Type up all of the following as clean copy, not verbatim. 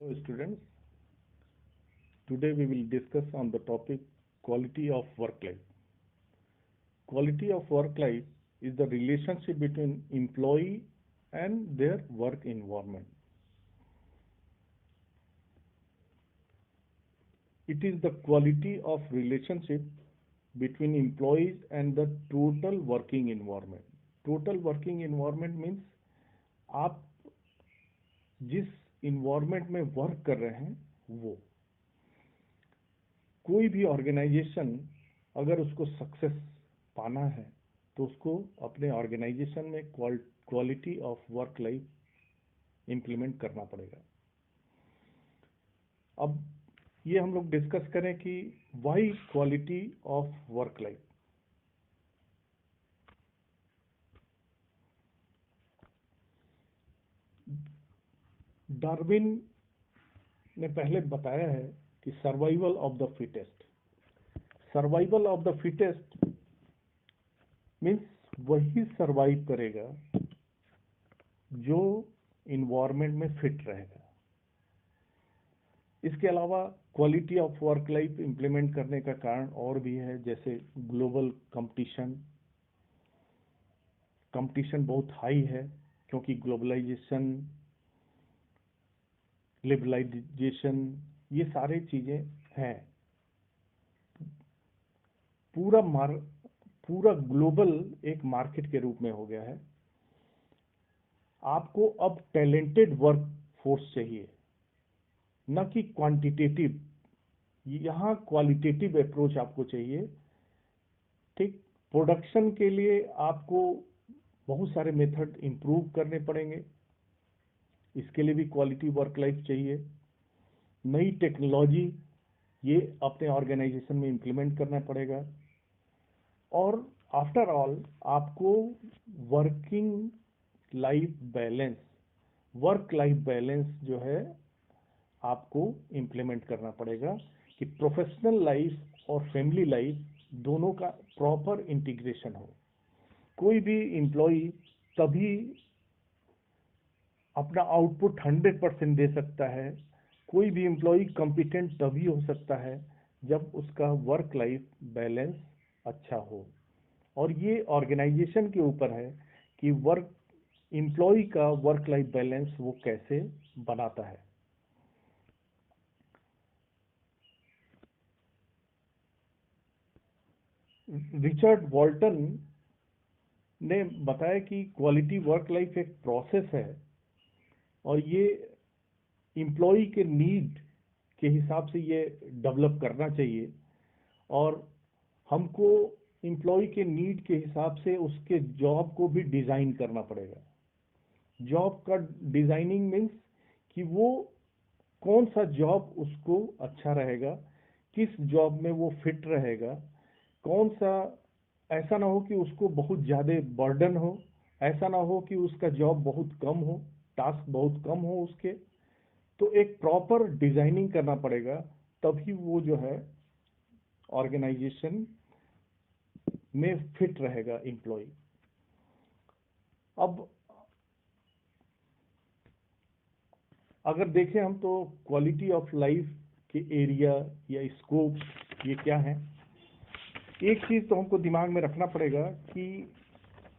Hello students, today we will discuss on the topic quality of work life. Quality of work life is the relationship between employee and their work environment. It is the quality of relationship between employees and the total working environment. Total working environment means आप जिस environment में work कर रहे हैं वो कोई भी organisation अगर उसको सक्सेस पाना है तो उसको अपने ऑर्गेनाइजेशन में quality of work life implement करना पड़ेगा। अब ये हम लोग डिस्कस करें कि why quality of work life. Darwin ने पहले बताया है कि survival of the fittest. Survival of the fittest means वही सर्वाइव करेगा जो इन्वायरमेंट में फिट रहेगा। इसके अलावा quality of work life implement करने का कारण और भी है, जैसे ग्लोबल कंपटीशन बहुत हाई है क्योंकि ग्लोबलाइजेशन, लिबरलाइजेशन, ये सारी चीजें हैं। पूरा ग्लोबल एक मार्केट के रूप में हो गया है। आपको अब टैलेंटेड वर्क फोर्स चाहिए, न कि क्वांटिटेटिव। यहाँ क्वालिटेटिव अप्रोच आपको चाहिए। ठीक, प्रोडक्शन के लिए आपको बहुत सारे मेथड इंप्रूव करने पड़ेंगे, इसके लिए भी क्वालिटी वर्क लाइफ चाहिए। नई टेक्नोलॉजी ये अपने ऑर्गेनाइजेशन में इंप्लीमेंट करना पड़ेगा। और आफ्टर ऑल आपको working life balance, work life balance जो है आपको इंप्लीमेंट करना पड़ेगा कि प्रोफेशनल लाइफ और फैमिली लाइफ दोनों का प्रॉपर इंटीग्रेशन हो। कोई भी एम्प्लॉय तभी अपना आउटपुट 100% दे सकता है, कोई भी एम्प्लॉय कॉम्पिटेंट तभी हो सकता है जब उसका वर्क लाइफ बैलेंस अच्छा हो। और ये ऑर्गेनाइजेशन के ऊपर है कि एम्प्लॉय का वर्क लाइफ बैलेंस वो कैसे बनाता है। रिचर्ड वॉल्टन ने बताया कि क्वालिटी वर्क लाइफ एक प्रोसेस है और ये एम्प्लॉय के नीड के हिसाब से ये डेवलप करना चाहिए। और हमको एम्प्लॉय के नीड के हिसाब से उसके जॉब को भी डिज़ाइन करना पड़ेगा। जॉब का डिज़ाइनिंग मीन्स कि वो कौन सा जॉब उसको अच्छा रहेगा, किस जॉब में वो फिट रहेगा, कौन सा, ऐसा ना हो कि उसको बहुत ज़्यादा बर्डन हो, ऐसा ना हो कि उसका जॉब बहुत कम हो, टास्क बहुत कम हो उसके। तो एक प्रॉपर डिजाइनिंग करना पड़ेगा, तभी वो जो है ऑर्गेनाइजेशन में फिट रहेगा एम्प्लॉय। अब अगर देखें हम तो क्वालिटी ऑफ लाइफ के एरिया या स्कोप ये क्या है। एक चीज तो हमको दिमाग में रखना पड़ेगा कि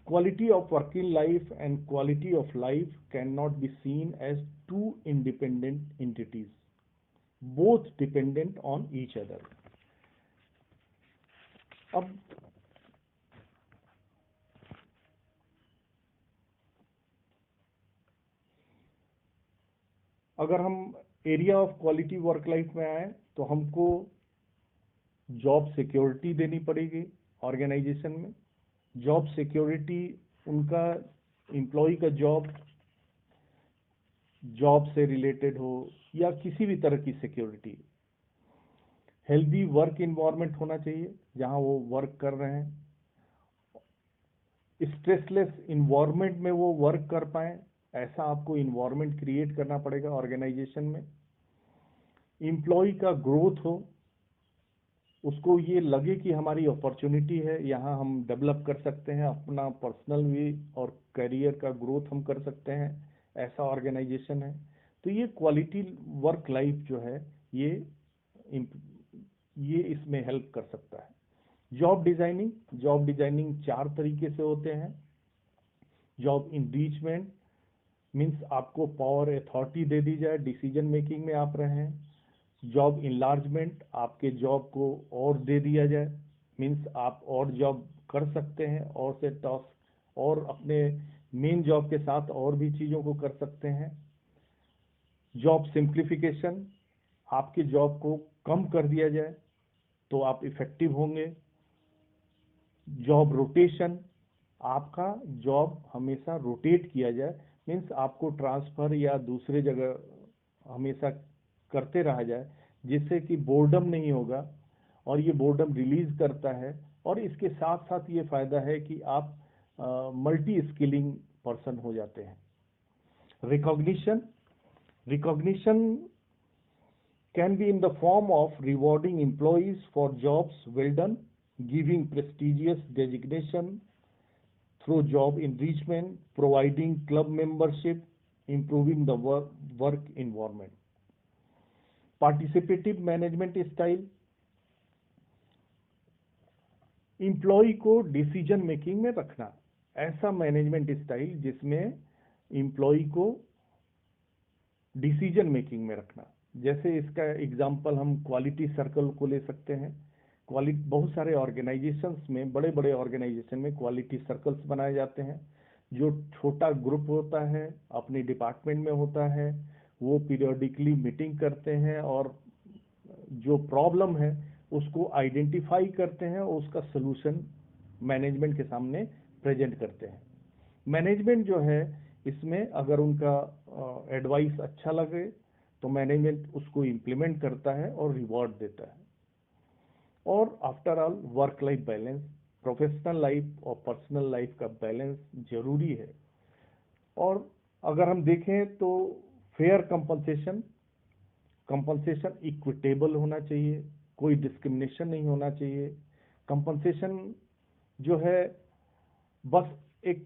quality of working life and quality of life cannot be seen as two independent entities, both dependent on each other. अब अगर हम area of quality work life में आए तो हमको जॉब सिक्योरिटी देनी पड़ेगी ऑर्गेनाइजेशन में। जॉब सिक्योरिटी उनका एम्प्लॉय का जॉब से रिलेटेड हो या किसी भी तरह की सिक्योरिटी। हेल्दी वर्क इन्वायरमेंट होना चाहिए जहां वो वर्क कर रहे हैं, स्ट्रेसलेस इन्वायरमेंट में वो वर्क कर पाए, ऐसा आपको इन्वायरमेंट क्रिएट करना पड़ेगा ऑर्गेनाइजेशन में। एम्प्लॉय का ग्रोथ हो, उसको ये लगे कि हमारी अपॉर्चुनिटी है, यहाँ हम डेवलप कर सकते हैं, अपना पर्सनल भी और करियर का ग्रोथ हम कर सकते हैं, ऐसा ऑर्गेनाइजेशन है। तो ये क्वालिटी वर्क लाइफ जो है ये इसमें हेल्प कर सकता है। जॉब डिजाइनिंग 4 तरीके से होते हैं। जॉब इंरीचमेंट मीन्स आपको पावर अथॉरिटी दे दी जाए, डिसीजन मेकिंग में आप रहें। जॉब इनलार्जमेंट, आपके जॉब को और दे दिया जाए, मीन्स आप और जॉब कर सकते हैं और से टास्क और अपने मेन जॉब के साथ और भी चीज़ों को कर सकते हैं। जॉब सिंप्लीफिकेशन, आपकी जॉब को कम कर दिया जाए तो आप इफेक्टिव होंगे। जॉब रोटेशन, आपका जॉब हमेशा रोटेट किया जाए, मीन्स आपको ट्रांसफ़र या दूसरे जगह हमेशा करते रहा जाए, जिससे कि बोर्डम नहीं होगा और ये बोर्डम रिलीज करता है। और इसके साथ साथ ये फ़ायदा है कि आप मल्टी स्किलिंग पर्सन हो जाते हैं। Recognition can be in the form of rewarding employees for jobs well done, giving prestigious designation through job enrichment, providing club membership, improving the work environment. Participative management style, employee को decision making में रखना, ऐसा management style जिसमें employee को decision making में रखना। जैसे इसका एग्जांपल हम क्वालिटी सर्कल को ले सकते हैं। बहुत सारे ऑर्गेनाइजेशंस में, बड़े बड़े ऑर्गेनाइजेशन में क्वालिटी सर्कल्स बनाए जाते हैं। जो छोटा ग्रुप होता है अपनी डिपार्टमेंट में होता है, वो पीरियोडिकली मीटिंग करते हैं और जो प्रॉब्लम है उसको आइडेंटिफाई करते हैं और उसका सलूशन मैनेजमेंट के सामने प्रेजेंट करते हैं। मैनेजमेंट जो है इसमें अगर उनका एडवाइस अच्छा लगे तो मैनेजमेंट उसको इम्प्लीमेंट करता है और रिवॉर्ड देता है। और after all work life balance, professional life और पर्सनल लाइफ का बैलेंस जरूरी है। और अगर हम देखें तो फेयर कंपनसेशन इक्विटेबल होना चाहिए, कोई डिस्क्रिमिनेशन नहीं होना चाहिए। कंपनसेशन जो है बस एक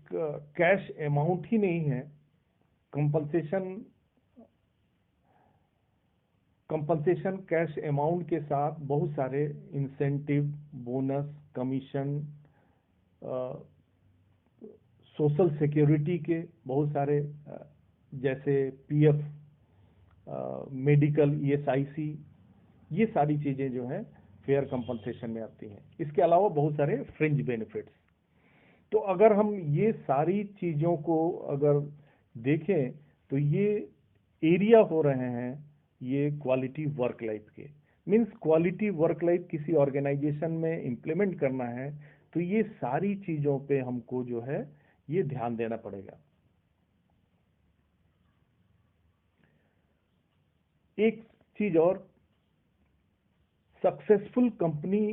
कैश अमाउंट ही नहीं है। कंपनसेशन कैश अमाउंट के साथ बहुत सारे incentive, bonus, commission, social security के बहुत सारे जैसे पीएफ, मेडिकल, ईएसआईसी, ये सारी चीज़ें जो हैं फेयर कंपनसेशन में आती हैं। इसके अलावा बहुत सारे फ्रिंज बेनिफिट्स। तो अगर हम ये सारी चीज़ों को अगर देखें तो ये एरिया हो रहे हैं ये क्वालिटी वर्क लाइफ के। मीन्स क्वालिटी वर्क लाइफ किसी ऑर्गेनाइजेशन में इम्प्लीमेंट करना है तो ये सारी चीज़ों पे हमको जो है ये ध्यान देना पड़ेगा। एक चीज और, सक्सेसफुल कंपनी,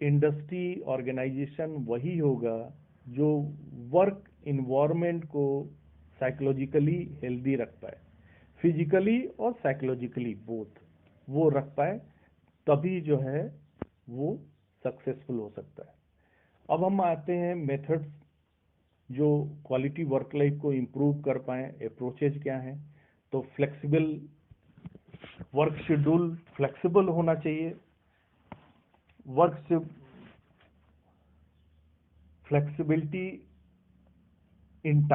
इंडस्ट्री, ऑर्गेनाइजेशन वही होगा जो वर्क इन्वायरमेंट को साइकोलॉजिकली हेल्दी रख पाए, फिजिकली और साइकोलॉजिकली बोथ वो रख पाए, तभी जो है वो सक्सेसफुल हो सकता है। अब हम आते हैं मेथड्स जो क्वालिटी वर्क लाइफ को इम्प्रूव कर पाए। अप्रोचेज क्या हैं? तो फ्लेक्सिबल वर्क शेड्यूल, फ्लेक्सिबल होना चाहिए। वर्क से फ्लेक्सिबिलिटी इन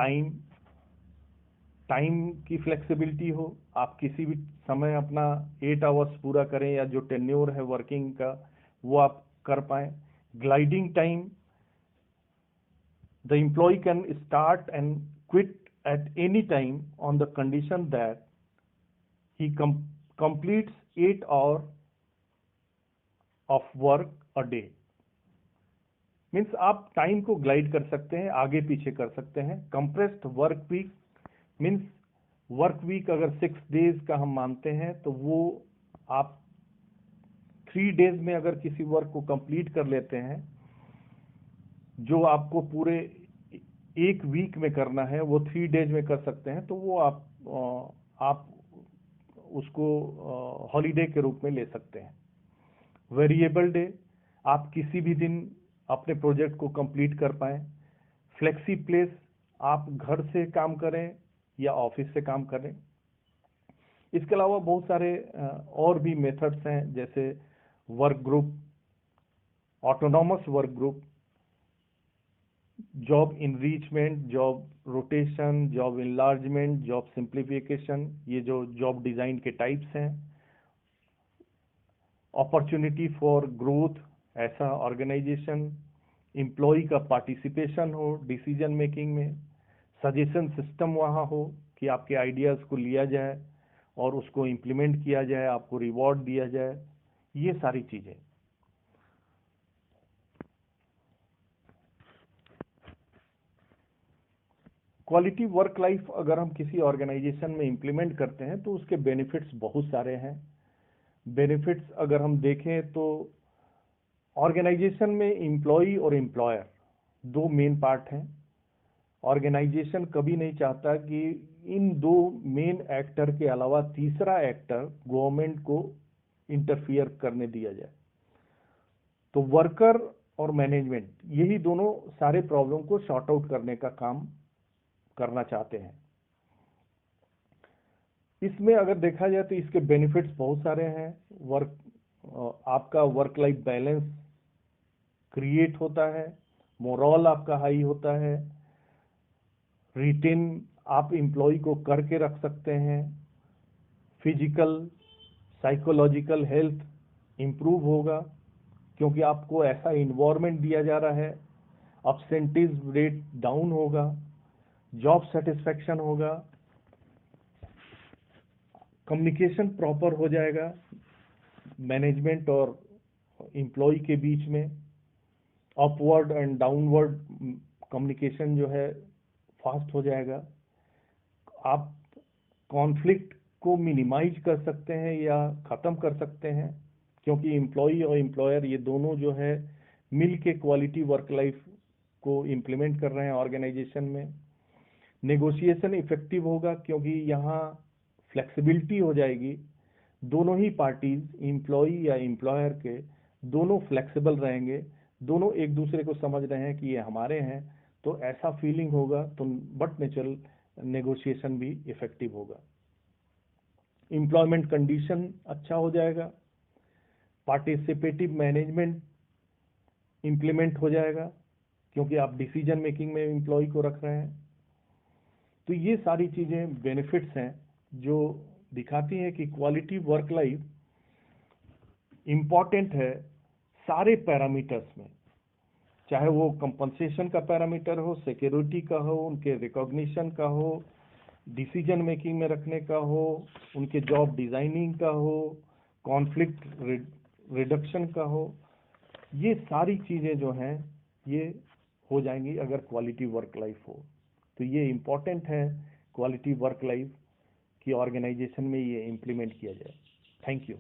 टाइम की फ्लेक्सिबिलिटी हो, आप किसी भी समय अपना 8 आवर्स पूरा करें या जो टेन्योर है वर्किंग का वो आप कर पाए। Gliding time, the employee can start and quit at any time on the condition that he completes 8 hours of work a day. Means आप टाइम को ग्लाइड कर सकते हैं, आगे पीछे कर सकते हैं। Compressed work week means work week अगर 6 डेज का हम मानते हैं तो वो आप 3 डेज में अगर किसी वर्क को कंप्लीट कर लेते हैं, जो आपको पूरे 1 वीक में करना है वो 3 डेज में कर सकते हैं, तो वो आप उसको हॉलीडे के रूप में ले सकते हैं। वेरिएबल डे, आप किसी भी दिन अपने प्रोजेक्ट को कंप्लीट कर पाएं। फ्लेक्सी प्लेस, आप घर से काम करें या ऑफिस से काम करें। इसके अलावा बहुत सारे और भी मेथड्स हैं, जैसे work group, autonomous work group, job enrichment, job rotation, job enlargement, job simplification, ये जो जॉब डिजाइन के टाइप्स हैं। अपॉर्चुनिटी फॉर ग्रोथ, ऐसा ऑर्गेनाइजेशन, एम्प्लॉय का पार्टिसिपेशन हो डिसीजन मेकिंग में, सजेशन सिस्टम वहाँ हो कि आपके आइडियाज़ को लिया जाए और उसको इम्प्लीमेंट किया जाए, आपको रिवॉर्ड दिया जाए, ये सारी चीज़ें। क्वालिटी वर्क लाइफ अगर हम किसी ऑर्गेनाइजेशन में इम्प्लीमेंट करते हैं तो उसके बेनिफिट्स बहुत सारे हैं। बेनिफिट्स अगर हम देखें तो ऑर्गेनाइजेशन में एम्प्लॉय और एम्प्लॉयर दो मेन पार्ट हैं। ऑर्गेनाइजेशन कभी नहीं चाहता कि इन दो मेन एक्टर के अलावा तीसरा एक्टर गवर्नमेंट को इंटरफियर करने दिया जाए। तो वर्कर और मैनेजमेंट यही दोनों सारे प्रॉब्लम को सॉर्ट आउट करने का काम करना चाहते हैं। इसमें अगर देखा जाए तो इसके बेनिफिट्स बहुत सारे हैं। आपका वर्क लाइफ बैलेंस क्रिएट होता है, मोरल आपका हाई होता है, रिटेन आप एम्प्लॉय को करके रख सकते हैं, फिजिकल साइकोलॉजिकल हेल्थ इंप्रूव होगा क्योंकि आपको ऐसा इन्वायरमेंट दिया जा रहा है, अब्सेंटीज रेट डाउन होगा, जॉब सेटिस्फैक्शन होगा, कम्युनिकेशन प्रॉपर हो जाएगा मैनेजमेंट और एम्प्लॉय के बीच में, अपवर्ड एंड डाउनवर्ड कम्युनिकेशन जो है फास्ट हो जाएगा, आप कॉन्फ्लिक्ट को मिनिमाइज कर सकते हैं या ख़त्म कर सकते हैं क्योंकि एम्प्लॉय और एम्प्लॉयर ये दोनों जो है मिल के क्वालिटी वर्क लाइफ को इम्प्लीमेंट कर रहे हैं ऑर्गेनाइजेशन में। नेगोशिएशन इफेक्टिव होगा क्योंकि यहाँ फ्लेक्सिबिलिटी हो जाएगी, दोनों ही पार्टीज एम्प्लॉय या एम्प्लॉयर के दोनों फ्लेक्सिबल रहेंगे, दोनों एक दूसरे को समझ रहे हैं कि ये हमारे हैं, तो ऐसा फीलिंग होगा तो बट नेचुरल नेगोशिएशन भी इफेक्टिव होगा। एम्प्लॉयमेंट कंडीशन अच्छा हो जाएगा, पार्टिसिपेटिव मैनेजमेंट इम्प्लीमेंट हो जाएगा क्योंकि आप डिसीजन मेकिंग में एम्प्लॉय को रख रहे हैं। तो ये सारी चीज़ें बेनिफिट्स हैं जो दिखाती हैं कि क्वालिटी वर्क लाइफ इम्पॉर्टेंट है सारे पैरामीटर्स में, चाहे वो कंपनसेशन का पैरामीटर हो, सिक्योरिटी का हो, उनके रिकॉग्निशन का हो, डिसीजन मेकिंग में रखने का हो, उनके जॉब डिजाइनिंग का हो, कॉन्फ्लिक्ट रिडक्शन का हो, ये सारी चीज़ें जो हैं ये हो जाएंगी अगर क्वालिटी वर्क लाइफ हो। तो ये इम्पॉर्टेंट है क्वालिटी वर्क लाइफ की ऑर्गेनाइजेशन में ये इम्प्लीमेंट किया जाए। Thank you.